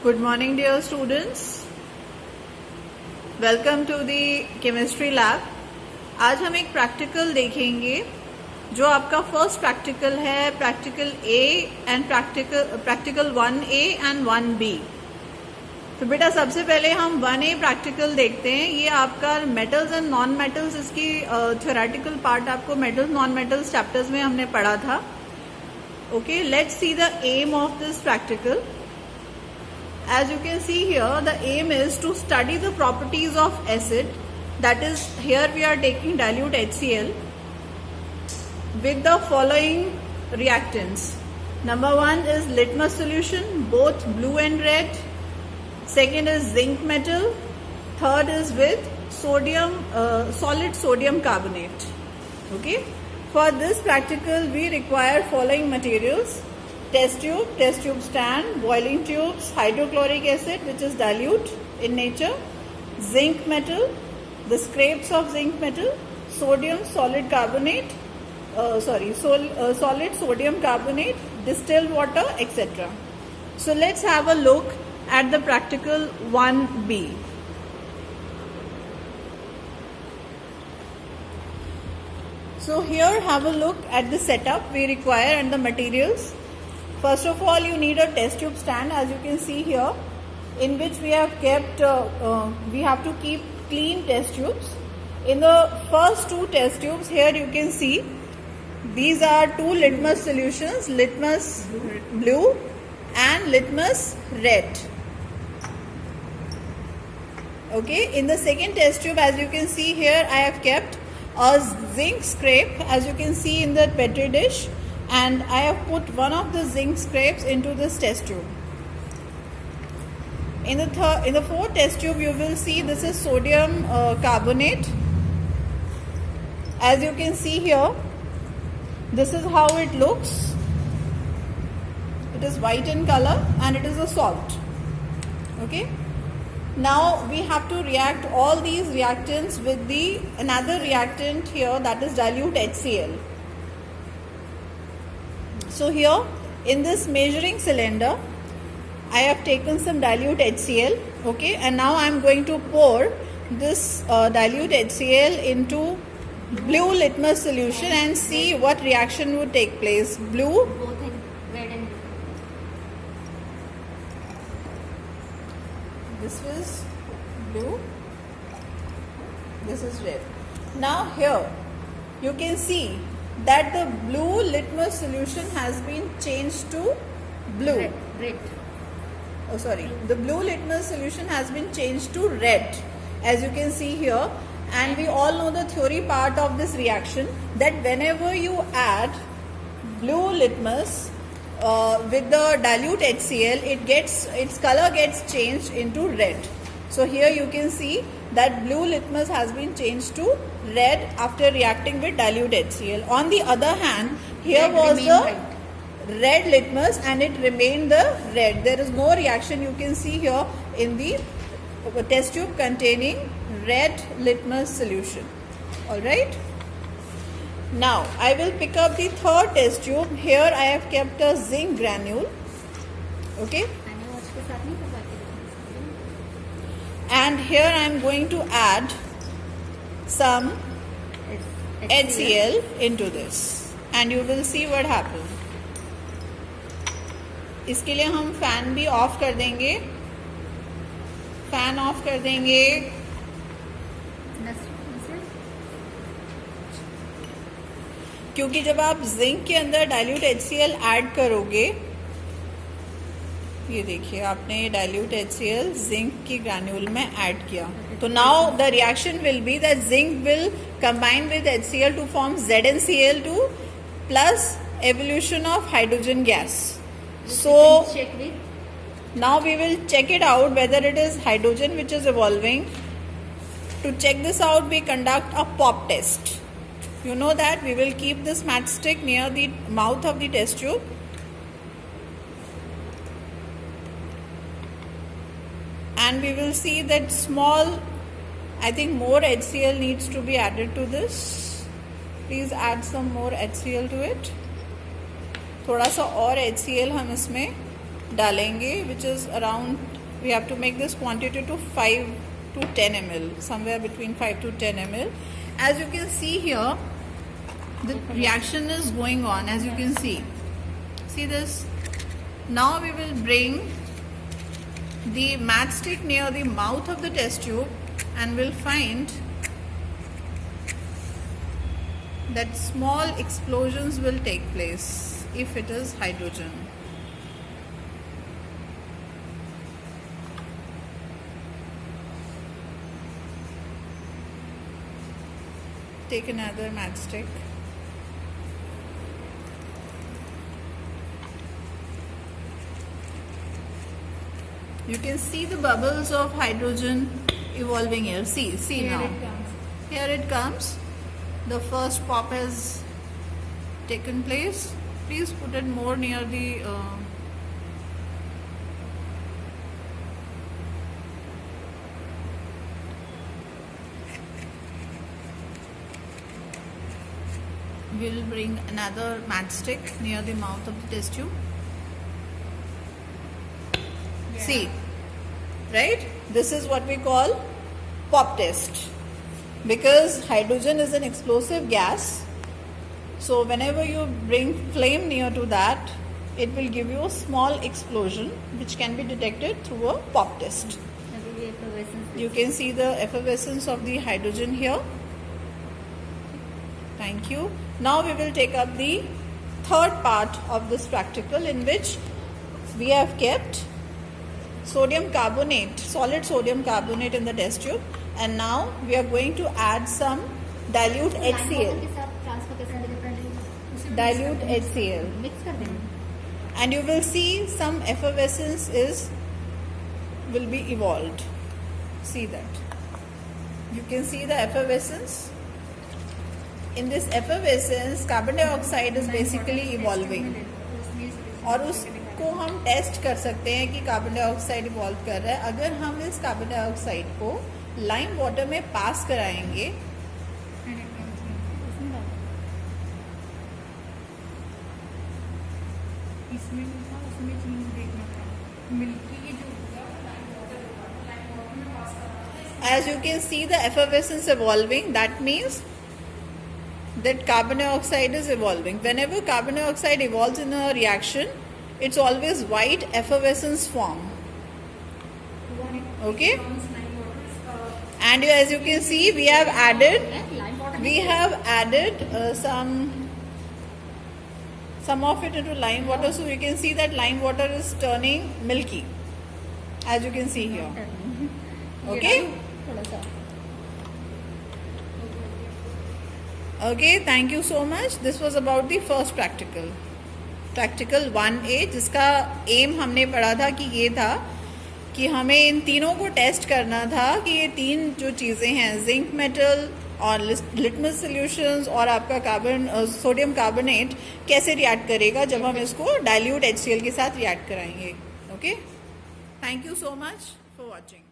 Good morning, dear students. Welcome to the chemistry lab. आज हम एक प्रैक्टिकल देखेंगे जो आपका फर्स्ट प्रैक्टिकल है, practical A and practical 1A and 1B. तो बेटा सबसे पहले हम 1A प्रैक्टिकल देखते हैं. ये आपका मेटल्स एंड नॉन मेटल्स, इसकी थ्योरेटिकल पार्ट आपको मेटल्स नॉन मेटल्स चैप्टर्स में हमने पढ़ा था. Okay, let's see the aim of this practical. As you can see here, the aim is to study the properties of acid. That is, here we are taking dilute HCl with the following reactants. Number one is litmus solution, both blue and red. Second is zinc metal. Third is with sodium, solid sodium carbonate. Okay. For this practical, we require following materials. Test tube stand, boiling tubes, hydrochloric acid which is dilute in nature, zinc metal, the scrapes of zinc metal, sodium solid carbonate, solid sodium carbonate, distilled water, etc. So let's have a look at the practical 1B. So here have a look at the setup we require and the materials. First of all, you need a test tube stand, as you can see here, in which we have kept, we have to keep clean test tubes. In the first two test tubes, here you can see, these are two litmus solutions, litmus blue and litmus red. Okay, in the second test tube, as you can see here, I have kept a zinc scrape, as you can see in the petri dish. And I have put one of the zinc scrapes into this test tube. In the fourth test tube, you will see this is sodium carbonate. As you can see here, this is how it looks. It is white in color and it is a salt. Okay. Now we have to react all these reactants with the another reactant here, that is dilute HCl. So here in this measuring cylinder, I have taken some dilute HCl, okay, and now I am going to pour this dilute HCl into blue litmus solution and see what reaction would take place. Blue, both in red and blue. This is blue, this is red. Now here you can see that the blue litmus solution has been changed to blue. Red. Oh, sorry. The blue litmus solution has been changed to red, as you can see here. And we all know the theory part of this reaction, that whenever you add blue litmus with the dilute HCl, its color gets changed into red. So here you can see that blue litmus has been changed to red after reacting with dilute HCl. On the other hand, here Red was the white. Red litmus and it remained the red. There is no reaction, you can see here in the test tube containing red litmus solution. Alright. Now I will pick up the third test tube. Here I have kept a zinc granule. Okay. And here I am going to add some HCl into this and you will see what happens. इसके लिए हम fan भी of कर देंगे. Fan of कर देंगे. क्योंकि जब आप जिंक के अंदर डाइल्यूट HCl ऐड करोगे, ये देखिए आपने डाइल्यूट HCl जिंक की ग्रैन्यूल में ऐड किया, तो now the reaction will be that zinc will combine with HCl to form ZnCl2 plus evolution of hydrogen gas. So now we will check it out whether it is hydrogen which is evolving. To check this out, we conduct a pop test. You know that we will keep this matchstick near the mouth of the test tube. And we will see that small, I think more HCl needs to be added to this. Please add some more HCl to it. थोड़ा सा और HCl हम इसमें डालेंगे, which is around we have to make this quantity to 5 to 10 ml, somewhere between 5 to 10 ml. As you can see here, the reaction is going on, as you can see this. Now we will bring the matchstick near the mouth of the test tube and we'll find that small explosions will take place if it is hydrogen. Take another matchstick. You can see the bubbles of hydrogen evolving here. See Here now. it comes. Here it comes. The first pop has taken place. Please put it more near the we'll bring another matchstick near the mouth of the test tube. See, right? This is what we call pop test, because hydrogen is an explosive gas. So whenever you bring flame near to that, it will give you a small explosion which can be detected through a pop test. अभी effervescence You can see the effervescence of the hydrogen here. Thank you. Now we will take up the third part of this practical, in which we have kept sodium carbonate, solid sodium carbonate in the test tube, and now we are going to add some dilute HCl. के साथ transfer कैसे different Dilute HCl. Mix कर देंगे. And you will see some effervescence will be evolved. See that. You can see the effervescence. In this effervescence, carbon dioxide is basically evolving. और उसको हम test कर सकते हैं कि कार्बन डाइऑक्साइड इवॉल्व कर रहा है. अगर हम इस कार्बन डाइऑक्साइड को लाइम वाटर में पास कराएंगे, as you can see the effervescence evolving, that means that carbon dioxide is evolving. Whenever carbon dioxide evolves in a reaction, it's always white effervescence form. Okay, and as you can see, we have added some of it into lime water, so you can see that lime water is turning milky, as you can see here. Okay. Okay, thank you so much. This was about the first practical 1A, जिसका M हमने पढ़ा था कि ये था कि हमें इन तीनों को टेस्ट करना था कि ये तीन जो चीज़ें हैं, जिंक मेटल और लिटमस सॉल्यूशंस और आपका सोडियम कार्बोनेट, कैसे रिएक्ट करेगा जब हम इसको डाइल्यूट HCl के साथ रिएक्ट कराएंगे. Okay, thank you so much for watching.